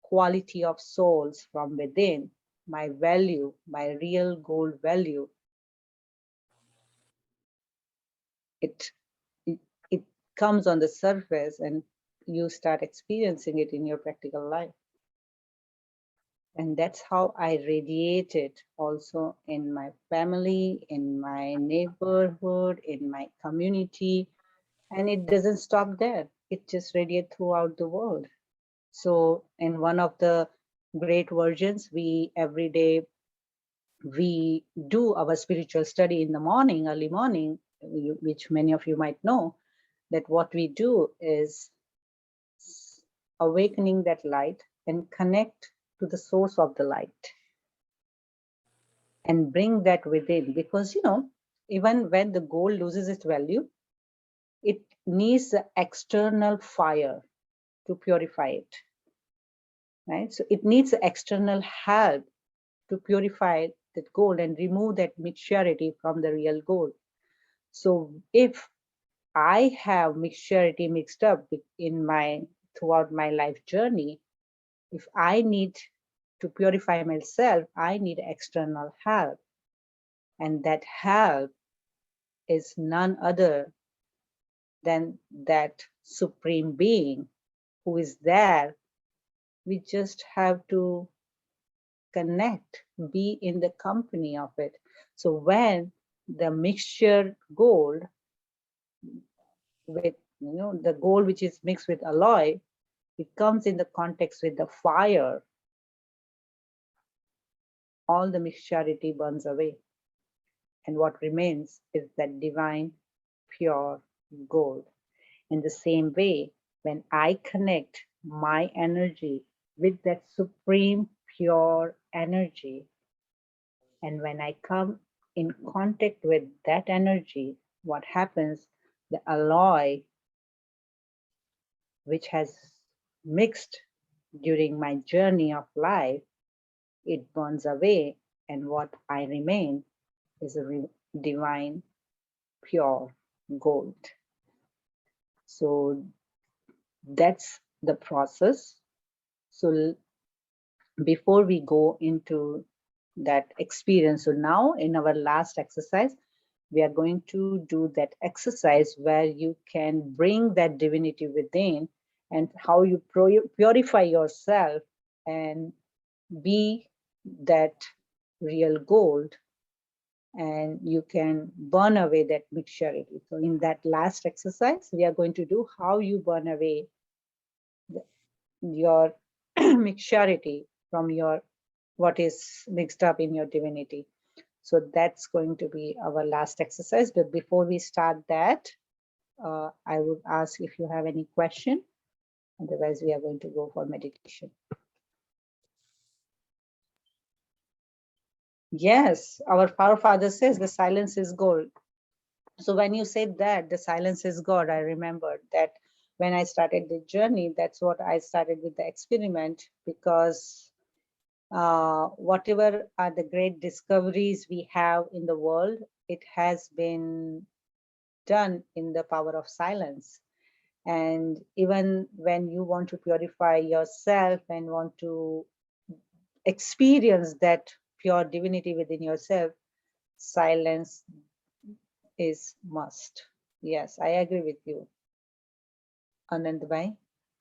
quality of souls from within, my value, my real gold value, it comes on the surface, and you start experiencing it in your practical life. And that's how I radiate it also in my family, in my neighborhood, in my community. And it doesn't stop there. It just radiates throughout the world. So in one of the great versions, every day we do our spiritual study in the morning, early morning, which many of you might know, that what we do is awakening that light and connect to the source of the light and bring that within. Because even when the gold loses its value, it needs the external fire to purify it, right? So it needs the external help to purify that gold and remove that mixturity from the real gold. So if I have mixturity mixed up throughout my life journey, if I need to purify myself, I need external help. And that help is none other than that supreme being who is there. We just have to connect, be in the company of it. So when the mixture gold with, the gold which is mixed with alloy, it comes in the context with the fire, all the mixturity burns away. And what remains is that divine, pure gold. In the same way, when I connect my energy with that supreme, pure energy, and when I come in contact with that energy, what happens? The alloy, which has mixed during my journey of life, it burns away, and what I remain is a divine, pure gold. So that's the process. So before we go into that experience, so now in our last exercise, we are going to do that exercise where you can bring that divinity within and how you purify yourself and be that real gold, and you can burn away that mixturity. So in that last exercise, we are going to do how you burn away your mixturity from your what is mixed up in your divinity. So that's going to be our last exercise. But before we start that, I would ask if you have any question. Otherwise, we are going to go for meditation. Yes, our Father says the silence is gold. So when you said that, the silence is God, I remembered that when I started the journey, that's what I started with the experiment, because whatever are the great discoveries we have in the world, it has been done in the power of silence. And even when you want to purify yourself and want to experience that pure divinity within yourself, silence is must. Yes, I agree with you. Anandbhai,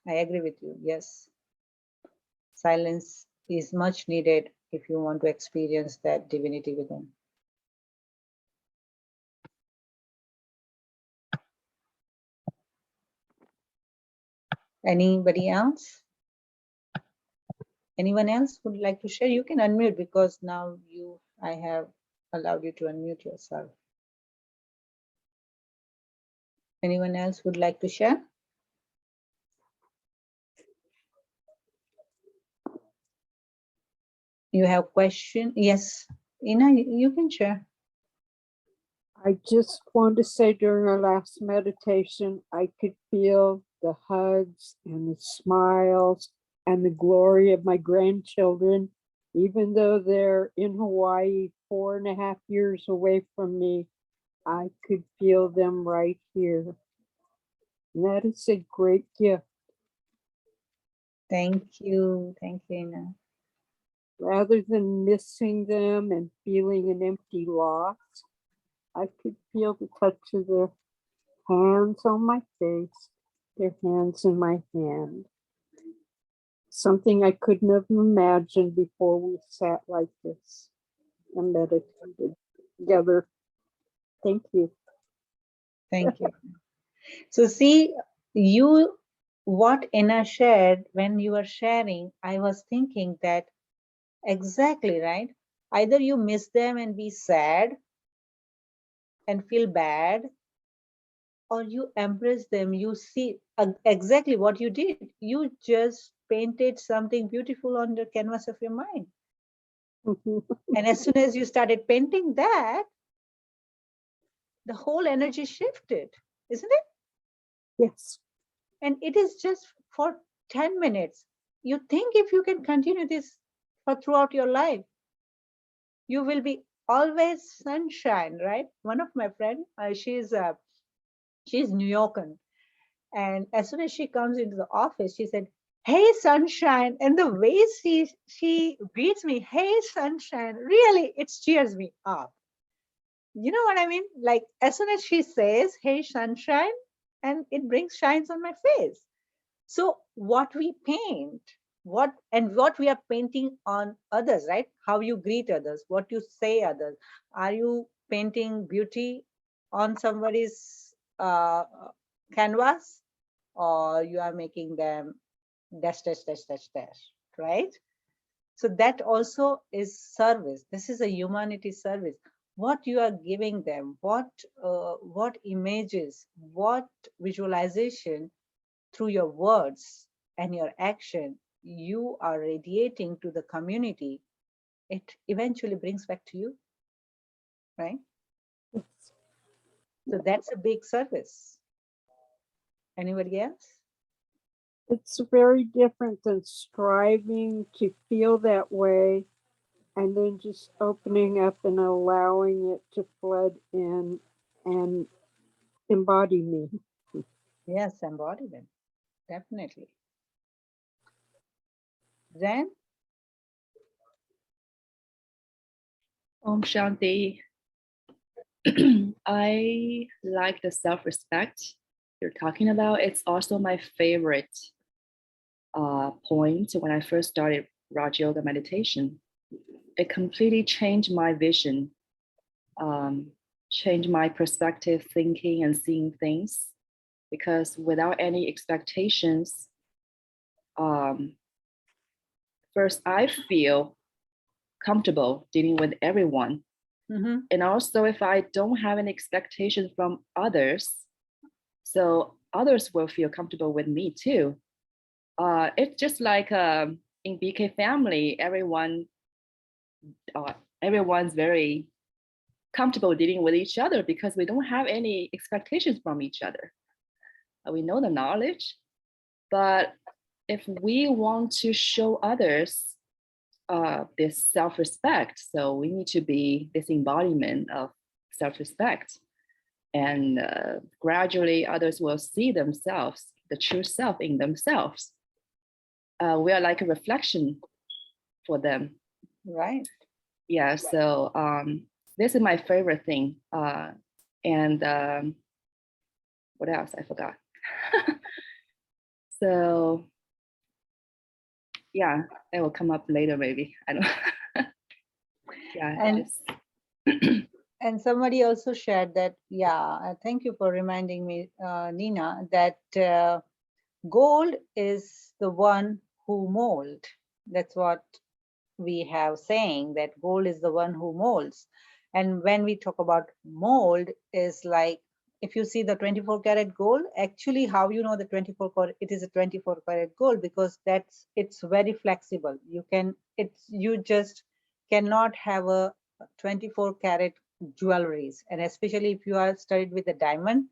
I agree with you. Yes, silence is much needed if you want to experience that divinity within. Anybody else? Anyone else would like to share? You can unmute because now I have allowed you to unmute yourself. Anyone else would like to share? You have question? Yes, Ina, you can share. I just wanted to say during our last meditation, I could feel the hugs and the smiles and the glory of my grandchildren, even though they're in Hawaii 4.5 years away from me. I could feel them right here. And that is a great gift. Thank you, Ina. Rather than missing them and feeling an empty loss, I could feel the touch of their hands on my face, their hands in my hand. Something I couldn't have imagined before we sat like this and meditated together. Thank you. Thank you. So see, what Ina shared, when you were sharing, I was thinking that exactly, right? Either you miss them and be sad and feel bad, or you embrace them. You see exactly what you did. You just painted something beautiful on the canvas of your mind. And as soon as you started painting that, the whole energy shifted, isn't it? Yes. And it is just for 10 minutes. You think if you can continue this for throughout your life, you will be always sunshine, right? One of my friends, she's New Yorker. And as soon as she comes into the office, she said, "Hey, sunshine." And the way she greets me, "Hey, sunshine," really, it cheers me up. You know what I mean? Like as soon as she says, "Hey, sunshine," and it brings shines on my face. So what we paint, what we are painting on others, right? How you greet others, what you say others. Are you painting beauty on somebody's canvas, or you are making them dash, dash, dash, dash, dash, right? So that also is service. This is a humanity service. What you are giving them, what images, what visualization through your words and your action you are radiating to the community, it eventually brings back to you, right? So that's a big service. Anybody else? It's very different than striving to feel that way and then just opening up and allowing it to flood in and embody me. Yes, embodiment, definitely. Then, Shanti. I like the self-respect you're talking about. It's also my favorite point when I first started Raj Yoga meditation. It completely changed my vision, changed my perspective, thinking and seeing things. Because without any expectations, first I feel comfortable dealing with everyone. mm-hmm. And also if I don't have any expectations from others, so others will feel comfortable with me too. It's just like in BK family, everyone's very comfortable dealing with each other because we don't have any expectations from each other. We know the knowledge, but if we want to show others this self-respect, so we need to be this embodiment of self-respect, and gradually others will see themselves, the true self in themselves. We are like a reflection for them. Right. Yeah, so this is my favorite thing. And what else? I forgot. So yeah, it will come up later maybe. I don't yeah, And just and somebody also shared that, yeah, thank you for reminding me, Nina, that gold is the one who mold. That's what we have saying, that gold is the one who molds. And when we talk about mold, is like, if you see the 24 karat gold, actually how you know the 24 karat, it is a 24 karat gold, because it's very flexible. You just cannot have a 24 karat jewelries. And especially if you are studied with a diamond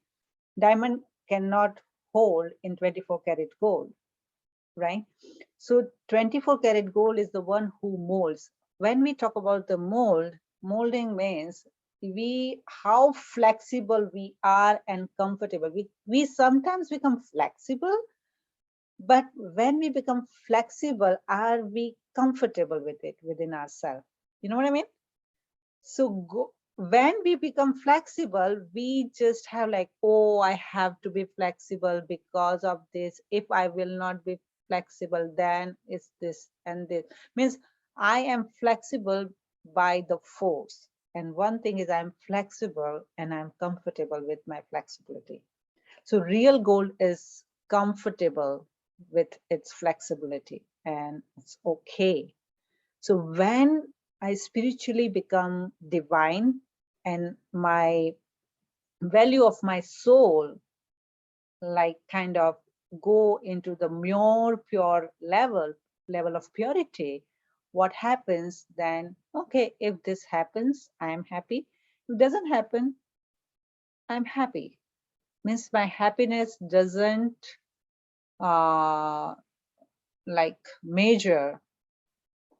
cannot hold in 24 karat gold, right? So 24 karat gold is the one who molds. When we talk about the molding means how flexible we are and comfortable. We sometimes become flexible, but when we become flexible, are we comfortable with it within ourselves? You know what I mean? So when we become flexible, we just have like, oh, I have to be flexible because of this. If I will not be flexible, then it's this and this. Means I am flexible by the force. And one thing is I'm flexible and I'm comfortable with my flexibility. So real gold is comfortable with its flexibility, and it's okay. So when I spiritually become divine and my value of my soul, like kind of go into the more pure level of purity, what happens then? Okay, if this happens, I am happy. If it doesn't happen, I'm happy. Means my happiness doesn't like measure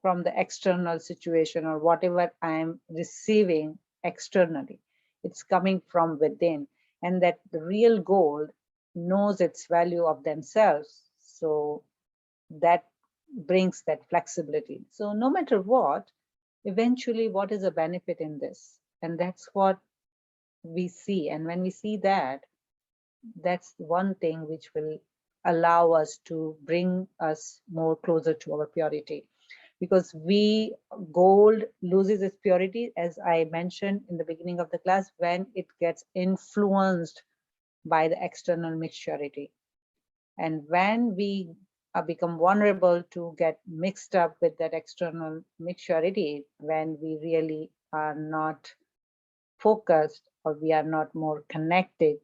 from the external situation or whatever I'm receiving externally. It's coming from within, and that the real gold knows its value of themselves. So that brings that flexibility. So no matter what, eventually what is the benefit in this? And that's what we see. And when we see that, that's one thing which will allow us to bring us more closer to our purity. Because gold loses its purity, as I mentioned in the beginning of the class, when it gets influenced by the external mixturity. And when we become vulnerable to get mixed up with that external mixturity, when we really are not focused or we are not more connected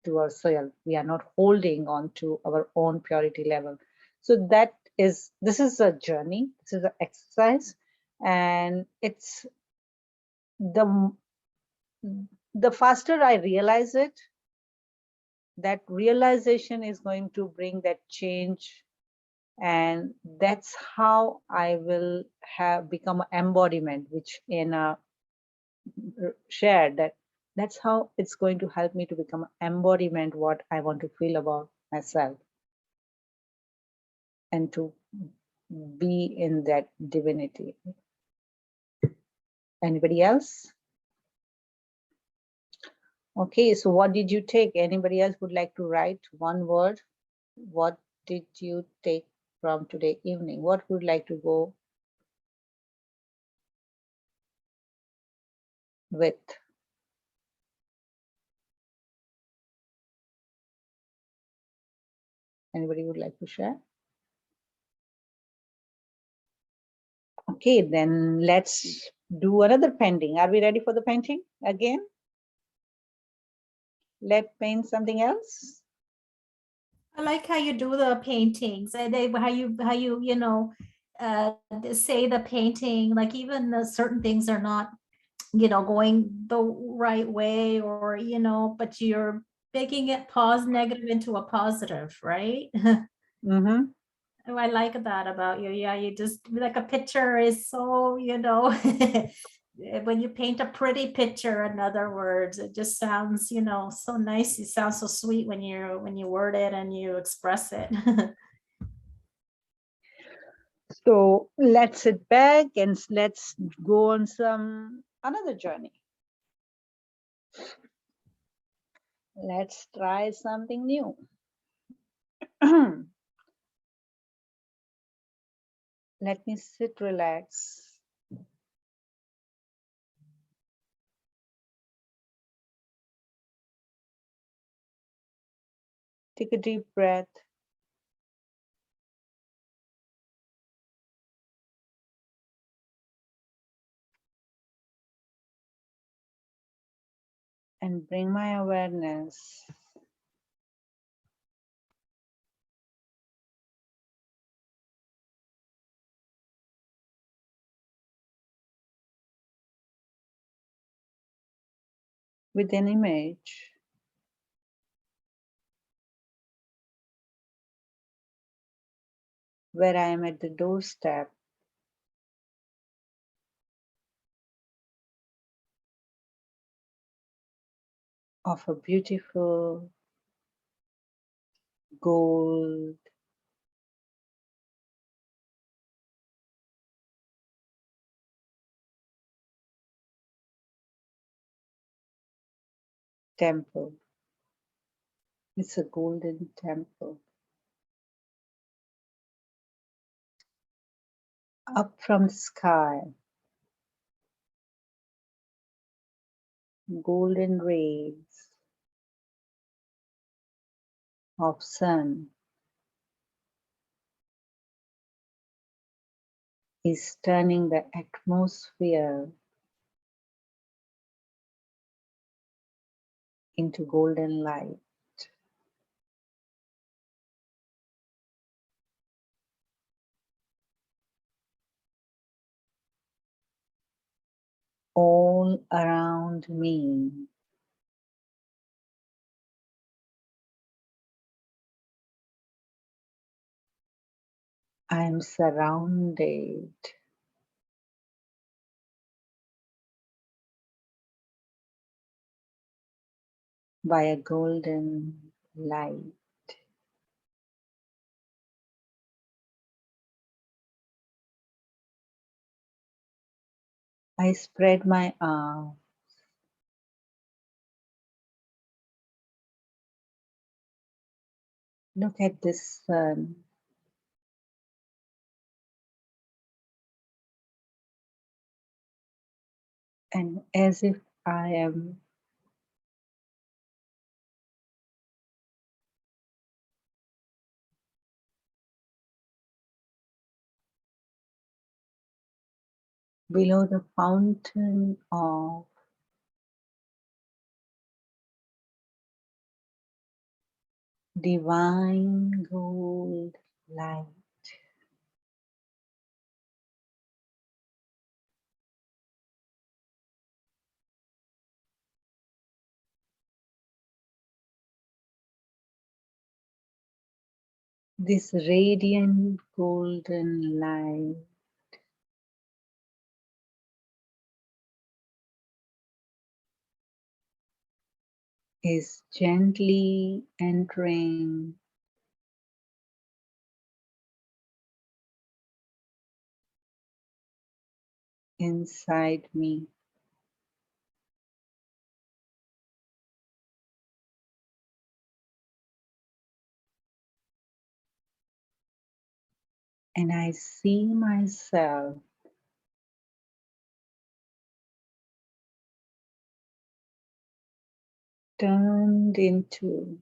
to ourselves, we are not holding on to our own purity level. So this is a journey, this is an exercise, and it's the faster I realize it, that realization is going to bring that change. And that's how I will have become embodiment, which Anna shared, that's how it's going to help me to become embodiment, what I want to feel about myself, and to be in that divinity. Anybody else? Okay, so what did you take? Anybody else would like to write one word? What did you take from today evening? What would you like to go with? Anybody would like to share? Okay, then let's do another painting. Are we ready for the painting again? Let's paint something else. I like how you do the paintings. How you say the painting. Like even certain things are not going the right way, or but you're making it negative into a positive, right? Mm-hmm. Oh, I like that about you. Yeah, you just like a picture is so, when you paint a pretty picture, in other words, it just sounds, so nice. It sounds so sweet when you word it and you express it. So let's sit back and let's go on another journey. Let's try something new. Let me sit, relax. Take a deep breath. And bring my awareness with an image where I am at the doorstep of a beautiful gold temple. It's a golden temple. Up from the sky, golden rays of sun is turning the atmosphere into golden light. All around me. I am surrounded by a golden light. I spread my arms. Look at the sun. And as if I am below the fountain of divine gold light. This radiant golden light is gently entering inside me. And I see myself turned into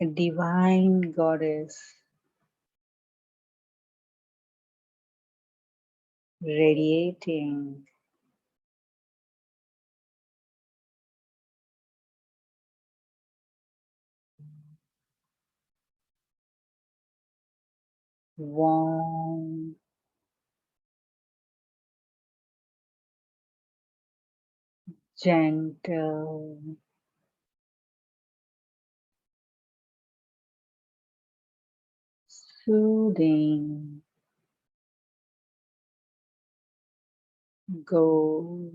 a divine goddess radiating warm, gentle, soothing, gold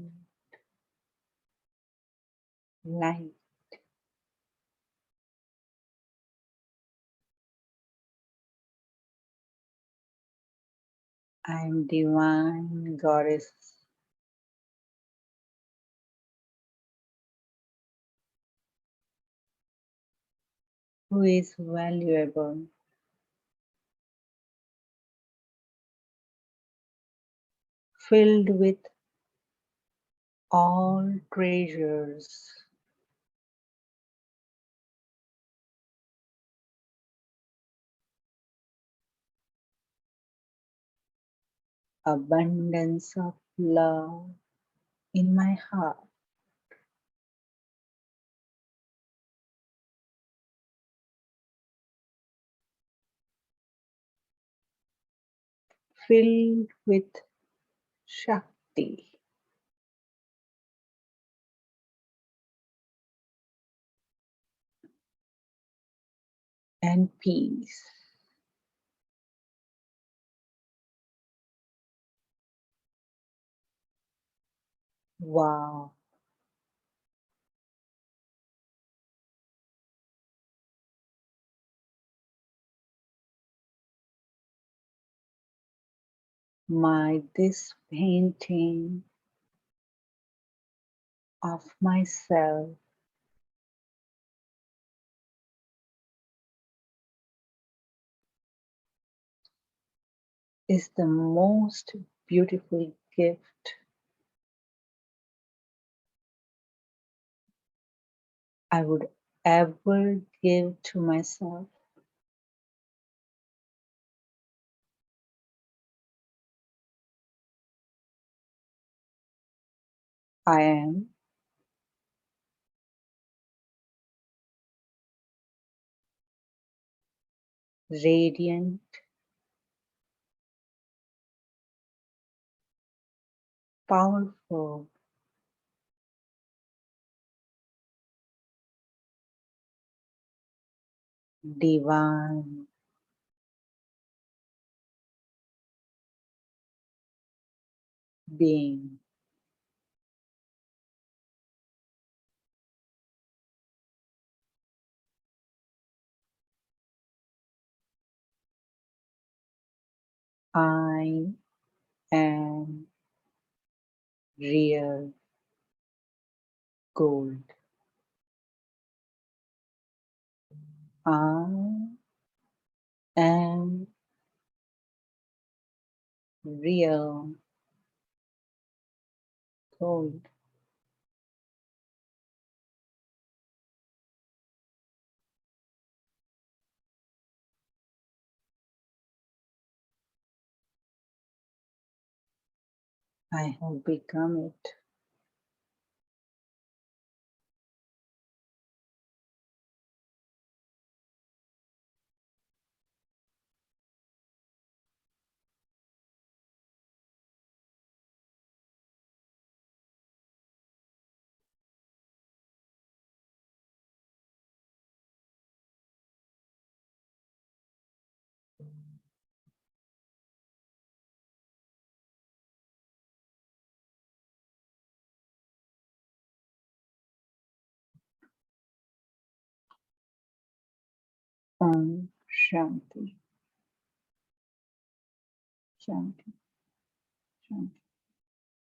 light. I'm divine goddess who is valuable, filled with all treasures, abundance of love in my heart, filled with Shakti and peace. Wow, this painting of myself is the most beautiful gift I would ever give to myself. I am radiant, powerful, divine, being. I am real gold. I am real gold. I have become it. Om Shanti. Shanti. Shanti.